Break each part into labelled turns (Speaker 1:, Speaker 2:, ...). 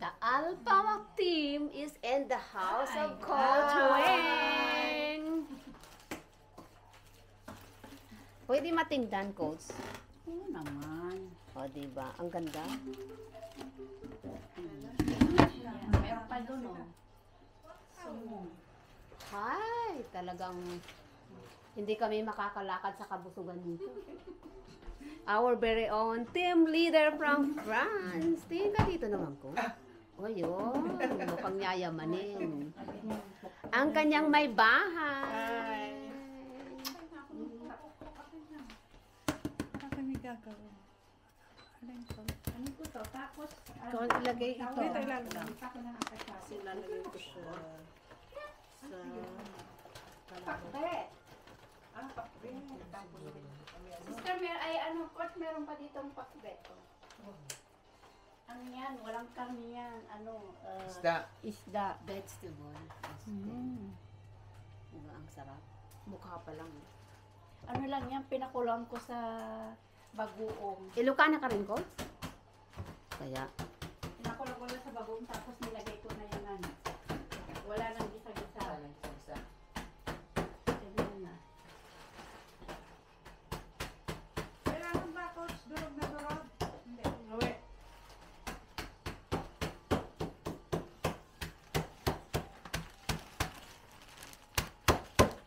Speaker 1: The Alpha team is in the house of Coach Wayne. Pwede matindan, Coach?
Speaker 2: Oo naman.
Speaker 1: O, diba? Ang ganda.
Speaker 2: Meron pa doon, oh.
Speaker 1: Hi! Talagang hindi kami makakalakad sa kabusugan dito. Our very own team leader from France. Tingin ka dito naman ko. O yun, mukhang yayamanin. Ang kanyang may bahay.
Speaker 3: Ano kami gagawin? Alin ko?
Speaker 2: Ano ko to? Tapos,
Speaker 3: Ikaw ilagay ito. Ito ilagay.
Speaker 2: kasi lalagay ko siya sa
Speaker 4: Pakbe.
Speaker 2: ang pakbe.
Speaker 4: Sister, Coach, meron pa ditong pakbe.
Speaker 2: Ano yan? Walang karne yan. Ano?
Speaker 1: Isda, vegetable. Diba, ang sarap. Mukha pa lang.
Speaker 2: Ano lang yan? Pinakulang ko sa bagoong.
Speaker 1: Ilocana ka rin, Coach? Kaya,
Speaker 2: Pinakulang ko lang sa bagoong tapos nilagay ko na yung ano. Wala nang gisa-gisa. Ganyan na.
Speaker 3: Kailangan ba, Coach? Durog na durog? Hindi.
Speaker 2: Awe.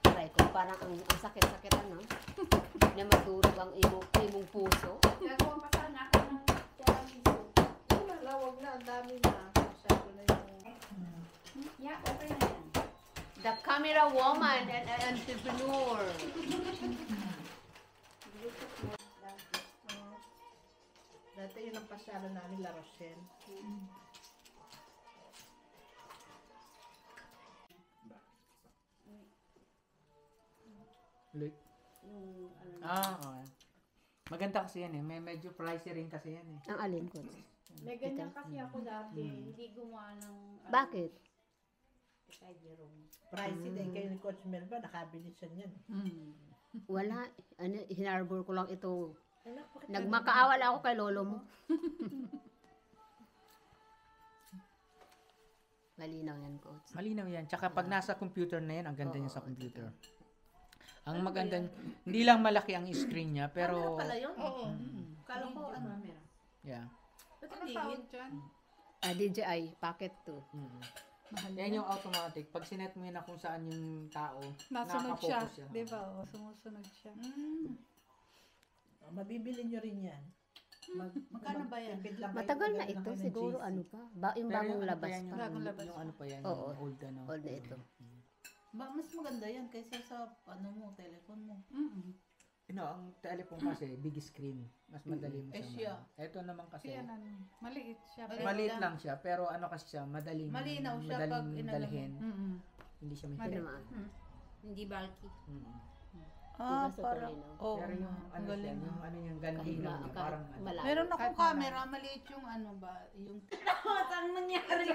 Speaker 1: try ko. Parang ang sakit-sakit ano. Na madurog ang imong puso.
Speaker 2: Gagawa pa sana ako ng tiramisu.
Speaker 3: Lawag na, ang dami na. Masyado na yung...
Speaker 2: Yeah, okay na yan.
Speaker 1: The camera woman and entrepreneur.
Speaker 3: Dati yun ang pasyalo namin, La Rochelle.
Speaker 2: Yung ano na.
Speaker 5: Okay. Maganda kasi yan eh. May medyo pricey rin kasi yan eh.
Speaker 1: Ang alin, Coach?
Speaker 2: May ganyan kasi ako dati. Hindi gumawa ng...
Speaker 1: Bakit?
Speaker 2: Kay Jerome.
Speaker 3: Pricey din kayo ni Coach Melba, nakabili siya niyan.
Speaker 1: Wala. Ano, hinarbor ko lang ito.
Speaker 3: Anak, bakit
Speaker 1: Nagmakaawal ako kay lolo mo. Malinaw yan, Coach.
Speaker 5: Malinaw yan. Tsaka pag nasa computer na yan, ang ganda niya sa computer. Ang maganda, hindi lang malaki ang screen niya, pero...
Speaker 3: pala yun?
Speaker 2: Oo.
Speaker 3: Kala ko, ano?
Speaker 5: Yeah.
Speaker 3: Ano sound dyan?
Speaker 1: DJI Pocket 2.
Speaker 5: Yan yung automatic. Pag sinet mo yan na kung saan yung tao,
Speaker 3: Nasunod siya.
Speaker 5: nakaka-focus siya.
Speaker 3: Di ba? O, sumusunod siya.
Speaker 6: Mabibili nyo rin yan.
Speaker 3: Magkano ba yan?
Speaker 6: Magtipid lang kayo,
Speaker 1: Matagal na
Speaker 6: magdala
Speaker 1: ito.
Speaker 6: kayo ng
Speaker 1: Siguro
Speaker 6: JC.
Speaker 1: ano pa. Yung
Speaker 5: Pero
Speaker 1: bagong
Speaker 5: ano
Speaker 1: labas
Speaker 5: pa yan,
Speaker 1: pa.
Speaker 3: Bagong labas
Speaker 5: yung ano pa yan,
Speaker 1: Oo.
Speaker 5: yung old ano.
Speaker 1: Old na ito.
Speaker 6: Mas maganda yan kaysa sa ano mo, telephone mo.
Speaker 5: Ang telephone kasi, big screen. Mas madali mo
Speaker 6: Eh,
Speaker 5: siya.
Speaker 6: siya.
Speaker 5: Ito naman kasi,
Speaker 3: Kasi yan, ano, maliit siya.
Speaker 5: maliit lang siya, pero ano kasi siya, madaling,
Speaker 6: Malinaw siya pag
Speaker 5: madaling
Speaker 6: inano mo.
Speaker 5: dalhin. Hindi siya
Speaker 1: Ano
Speaker 5: mahirap.
Speaker 1: naman?
Speaker 2: Hindi bulky.
Speaker 1: Diba super linaw?
Speaker 6: oo.
Speaker 5: Pero yung ano siya, yung ano yung ganding
Speaker 1: Kahit
Speaker 5: niya, parang ano.
Speaker 1: malayo.
Speaker 6: Meron akong camera, maliit yung ano ba, yung...
Speaker 2: Ang nangyari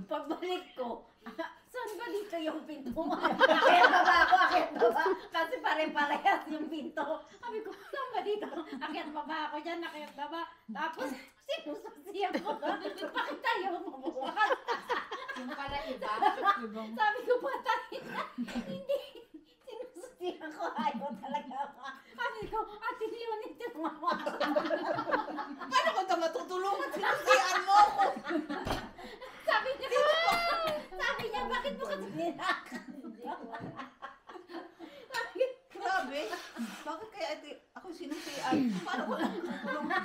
Speaker 2: pagbalik ko, saan ba dito yung pinto? Akit baba ako, akit baba. Kasi pare-parehas yung pinto. Sabi ko, saan ba dito? Akit baba ako dyan, akit baba. Tapos, sinususi ako. Bakit tayo mabuhat? Yung pala iba. Sabi ko, patay na. Hindi. Sinususi ako. Ayaw talaga ako. Sabi ko, Ate Leonie, tumama.
Speaker 6: Paano ko ito matutulungan? Sinusiyan mo ako!
Speaker 2: Sabi niya, bakit mo kasi nirakan?
Speaker 6: Grabe! Bakit kaya ito, ako sinusiyan? Paano ko lang tutulungan?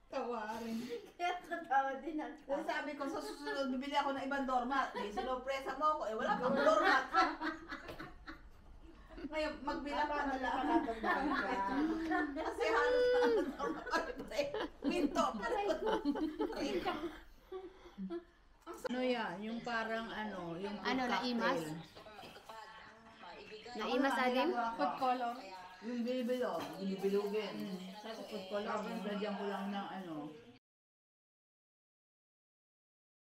Speaker 6: Tawarin.
Speaker 2: Kaya tatawa din ako.
Speaker 6: Kung sabi ko, sa susunod, bibili ako ng ibang doormat. Eh, sinupresa mo ako. Eh, wala pang doormat. Ngayon, magbilang ka na lang. Kasi halos na ang doormat. Pinto. Ano yan? Yung parang ano, yung
Speaker 1: Ano, naimas? Naimas, Ading?
Speaker 3: Food color.
Speaker 6: Yung binibilog, binibilugin. Sa food color, nilagyan ko lang ng ano,